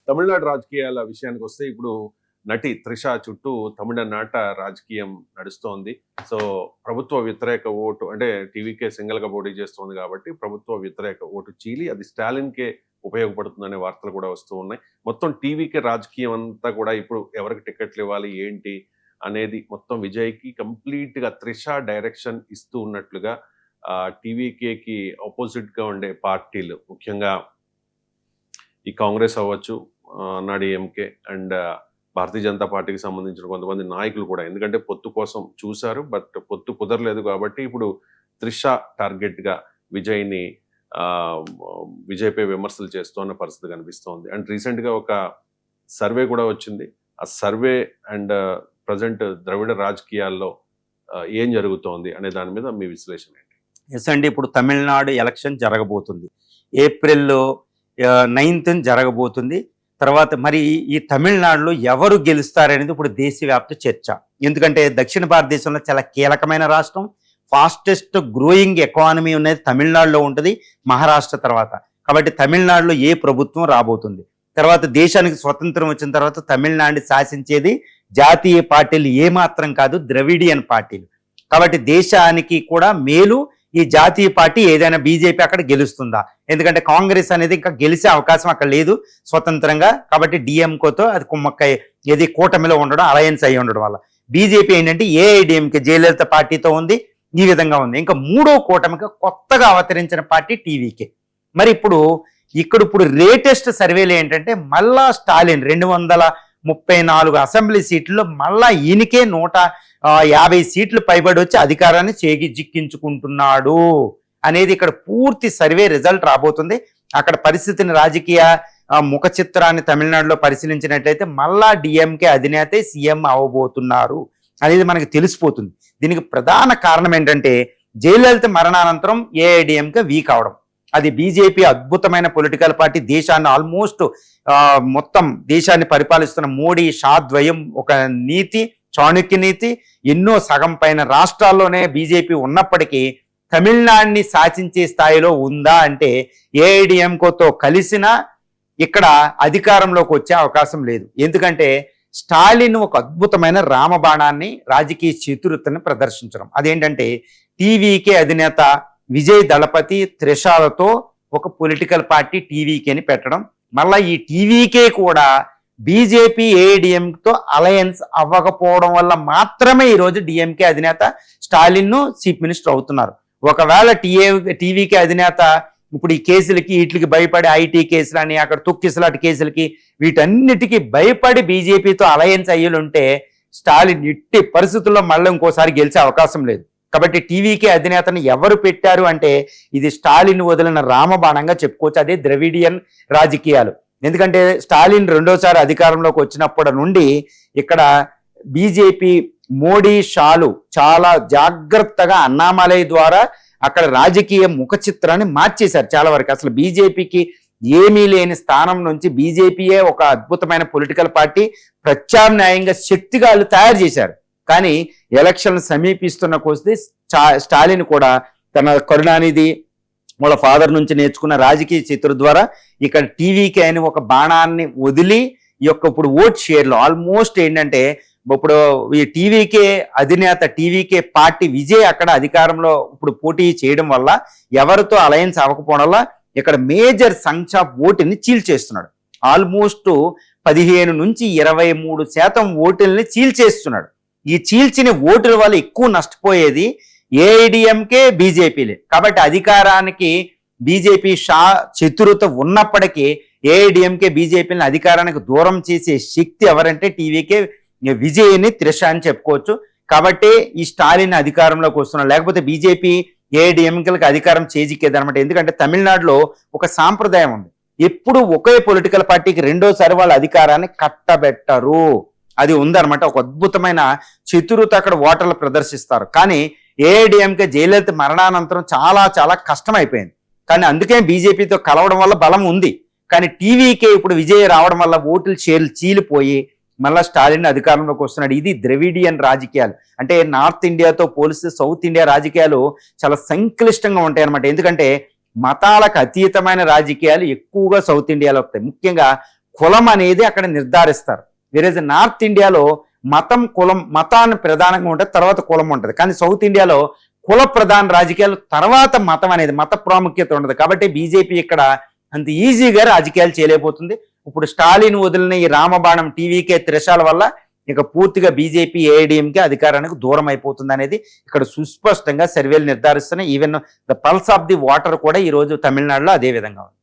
తమిళనాడు రాజకీయాల విషయానికి వస్తే ఇప్పుడు నటి త్రిష చుట్టూ తమిళనాట రాజకీయం నడుస్తోంది. సో ప్రభుత్వ వ్యతిరేక ఓటు అంటే టీవీకే సింగిల్ గా పోటీ చేస్తోంది కాబట్టి ప్రభుత్వ వ్యతిరేక ఓటు చీలి అది స్టాలిన్కే ఉపయోగపడుతుందనే వార్తలు కూడా వస్తూ ఉన్నాయి. మొత్తం టీవీకే రాజకీయం అంతా కూడా ఇప్పుడు ఎవరికి టికెట్లు ఇవ్వాలి ఏంటి అనేది మొత్తం విజయ్కి కంప్లీట్ గా త్రిష డైరెక్షన్ ఇస్తూ ఉన్నట్లుగా టీవీకేకి ఆపోజిట్ గా ఉండే పార్టీలు ముఖ్యంగా ఈ కాంగ్రెస్ అవ్వచ్చు, నాడీఎంకే అండ్ భారతీయ జనతా పార్టీకి సంబంధించిన కొంతమంది నాయకులు కూడా, ఎందుకంటే పొత్తు కోసం చూశారు బట్ పొత్తు కుదరలేదు కాబట్టి ఇప్పుడు త్రిష టార్గెట్ గా విజయ్ని విజయ్పై విమర్శలు చేస్తున్న పరిస్థితి కనిపిస్తోంది. అండ్ రీసెంట్ గా ఒక సర్వే కూడా వచ్చింది. ఆ సర్వే అండ్ ప్రజెంట్ ద్రవిడ రాజకీయాల్లో ఏం జరుగుతోంది అనే దాని మీద మీ విశ్లేషణ ఏంటి? ఎస్ అండి, ఇప్పుడు తమిళనాడు ఎలక్షన్ జరగబోతుంది. April 9th జరగబోతుంది. తర్వాత మరి ఈ తమిళనాడులో ఎవరు గెలుస్తారనేది ఇప్పుడు దేశవ్యాప్త చర్చ. ఎందుకంటే దక్షిణ భారతదేశంలో చాలా కీలకమైన రాష్ట్రం, ఫాస్టెస్ట్ గ్రోయింగ్ ఎకానమీ అనేది తమిళనాడులో ఉంటుంది మహారాష్ట్ర తర్వాత. కాబట్టి తమిళనాడులో ఏ ప్రభుత్వం రాబోతుంది, తర్వాత దేశానికి స్వతంత్రం వచ్చిన తర్వాత తమిళనాడుని శాసించేది జాతీయ పార్టీలు ఏమాత్రం కాదు, ద్రవిడియన్ పార్టీలు. కాబట్టి దేశానికి కూడా మేలు ఈ జాతీయ పార్టీ ఏదైనా బీజేపీ అక్కడ గెలుస్తుందా, ఎందుకంటే కాంగ్రెస్ అనేది ఇంకా గెలిచే అవకాశం అక్కడ లేదు స్వతంత్రంగా. కాబట్టి డిఎంకోతో అది కుమ్మక్కై ఏది కూటమిలో ఉండడం, అలయన్స్ అయ్యి ఉండడం వల్ల బీజేపీ ఏంటంటే ఏఐడిఎంకే జయలలిత పార్టీతో ఉంది, ఈ విధంగా ఉంది. ఇంకా మూడో కూటమిగా కొత్తగా అవతరించిన పార్టీ టీవీకే. మరి ఇప్పుడు లేటెస్ట్ సర్వేలు ఏంటంటే మళ్ళా స్టాలిన్ 234 అసెంబ్లీ సీట్లలో మళ్ళా ఈయనకే 150 సీట్లు పైబడి వచ్చి అధికారాన్ని చేజిక్కించుకుంటున్నాడు అనేది ఇక్కడ పూర్తి సర్వే రిజల్ట్ రాబోతుంది. అక్కడ పరిస్థితిని, రాజకీయ ముఖ చిత్రాన్ని తమిళనాడులో పరిశీలించినట్లయితే మళ్ళా డిఎంకే అధినేత సీఎం అవబోతున్నారు అనేది మనకి తెలిసిపోతుంది. దీనికి ప్రధాన కారణం ఏంటంటే జయలలిత మరణానంతరం ఏఐడిఎంకే వీక్ అవడం. అది బీజేపీ అద్భుతమైన పొలిటికల్ పార్టీ, దేశాన్ని ఆల్మోస్ట్ మొత్తం దేశాన్ని పరిపాలిస్తున్న మోడీ షా ద్వయం ఒక నీతి, చాణక్య నీతి, ఎన్నో సగం పైన రాష్ట్రాల్లోనే బీజేపీ ఉన్నప్పటికీ తమిళనాడుని శాసించే స్థాయిలో ఉందా అంటే ఏఐడిఎంకోతో కలిసినా ఇక్కడ అధికారంలోకి వచ్చే అవకాశం లేదు. ఎందుకంటే స్టాలిన్ ఒక అద్భుతమైన రామబాణాన్ని, రాజకీయ చతురతని ప్రదర్శించడం. అదేంటంటే టీవీకే అధినేత విజయ్ దళపతి త్రిషాలతో ఒక పొలిటికల్ పార్టీ టీవీకేని పెట్టడం, మళ్ళీ ఈ టీవీకే కూడా బీజేపీ ఏఐడిఎంతో అలయన్స్ అవ్వకపోవడం వల్ల మాత్రమే ఈరోజు డిఎంకే అధినేత స్టాలిన్ చీఫ్ మినిస్టర్ అవుతున్నారు. ఒకవేళ టీవీకే అధినేత ఇప్పుడు ఈ కేసులకి వీటికి భయపడి, ఐటీ కేసులని, అక్కడ తొక్కిసలాట కేసులకి, వీటన్నిటికీ భయపడి బీజేపీతో అలయన్స్ అయ్యుంటే స్టాలిన్ ఇట్టి పరిస్థితుల్లో మళ్ళీ ఇంకోసారి గెలిచే అవకాశం లేదు. కాబట్టి టీవీకే అధినేతను ఎవరు పెట్టారు అంటే ఇది స్టాలిన్ వదిలిన రామబాణంగా చెప్పుకోవచ్చు. అదే ద్రవిడియన్ రాజకీయాలు. ఎందుకంటే స్టాలిన్ రెండోసారి అధికారంలోకి వచ్చినప్పటి నుండి ఇక్కడ బీజేపీ మోడీ షాలు చాలా జాగ్రత్తగా అన్నామలై ద్వారా అక్కడ రాజకీయ ముఖ చిత్రాన్ని మార్చేశారు చాలా వరకు. అసలు బీజేపీకి ఏమీ లేని స్థానం నుంచి బీజేపీయే ఒక అద్భుతమైన పొలిటికల్ పార్టీ, ప్రత్యామ్నాయంగా శక్తిగాళ్ళు తయారు చేశారు. కానీ ఎలక్షన్లు సమీపిస్తున్న కొద్దీ స్టాలిన్ కూడా తన కరుణానిధి వాళ్ళ ఫాదర్ నుంచి నేర్చుకున్న రాజకీయ చిత్రం ద్వారా ఇక్కడ టీవీకే అని ఒక బాణాన్ని వదిలి ఈ యొక్క ఇప్పుడు ఓట్ షేర్లు ఆల్మోస్ట్ ఏంటంటే ఇప్పుడు ఈ టీవీకే అధినేత టీవీకే పార్టీ విజయ్ అక్కడ అధికారంలో ఇప్పుడు పోటీ చేయడం వల్ల, ఎవరితో అలయన్స్ అవ్వకపోవడం వల్ల ఇక్కడ మేజర్ సంఖ్య ఓటుని చీల్చేస్తున్నాడు. ఆల్మోస్ట్ 15 నుంచి 23% ఓటుల్ని చీల్చేస్తున్నాడు. ఈ చీల్చిన ఓటుల వల్ల ఎక్కువ నష్టపోయేది ఏఐడిఎంకే బీజేపీలే. కాబట్టి అధికారానికి బీజేపీ షా చతురత ఉన్నప్పటికీ ఏఐడిఎంకే బీజేపీని అధికారానికి దూరం చేసే శక్తి ఎవరంటే టీవీకే విజయ్ని త్రిష అని చెప్పుకోవచ్చు. కాబట్టి ఈ స్టాలిన్ అధికారంలోకి వస్తున్నారు, లేకపోతే బీజేపీ ఏఐడిఎంకేలకు అధికారం చేజిక్కేదనమాట. ఎందుకంటే తమిళనాడులో ఒక సాంప్రదాయం ఉంది, ఎప్పుడు ఒకే పొలిటికల్ పార్టీకి రెండోసారి వాళ్ళ అధికారాన్ని కట్టబెట్టరు. అది ఉందన్నమాట. ఒక అద్భుతమైన చతురత అక్కడ ఓటర్లు ప్రదర్శిస్తారు. కానీ ఏఐడిఎంకే జయలలిత మరణానంతరం చాలా చాలా కష్టం అయిపోయింది. కానీ అందుకే బీజేపీతో కలవడం వల్ల బలం ఉంది. కానీ టీవీకే ఇప్పుడు విజయ్ రావడం వల్ల ఓటుల షేర్లు చీలిపోయి మళ్ళా స్టాలిన్ అధికారంలోకి వస్తున్నాడు. ఇది ద్రవిడియన్ రాజకీయాలు. అంటే నార్త్ ఇండియాతో పోలిస్తే సౌత్ ఇండియా రాజకీయాలు చాలా సంక్లిష్టంగా ఉంటాయి అన్నమాట. ఎందుకంటే మతాలకు అతీతమైన రాజకీయాలు ఎక్కువగా సౌత్ ఇండియాలో వస్తాయి. ముఖ్యంగా కులం అనేది అక్కడ నిర్ధారిస్తారు. వేరే నార్త్ ఇండియాలో మతం కులం మతాన్ని ప్రధానంగా ఉంటుంది, తర్వాత కులం ఉంటుంది. కానీ సౌత్ ఇండియాలో కుల ప్రధాన రాజకీయాలు తర్వాత మతం అనేది మత ప్రాముఖ్యత ఉండదు. కాబట్టి బీజేపీ ఇక్కడ అంత ఈజీగా రాజకీయాలు చేయలేకపోతుంది. ఇప్పుడు స్టాలిన్ వదిలిన ఈ రామబాణం టీవీకే త్రిశాల వల్ల ఇక పూర్తిగా బీజేపీ ఏఐడిఎంకే అధికారానికి దూరం అయిపోతుంది అనేది ఇక్కడ సుస్పష్టంగా సర్వేలు నిర్ధారిస్తున్నాయి. Even the pulse of the water కూడా ఈ రోజు తమిళనాడులో అదే విధంగా ఉంది.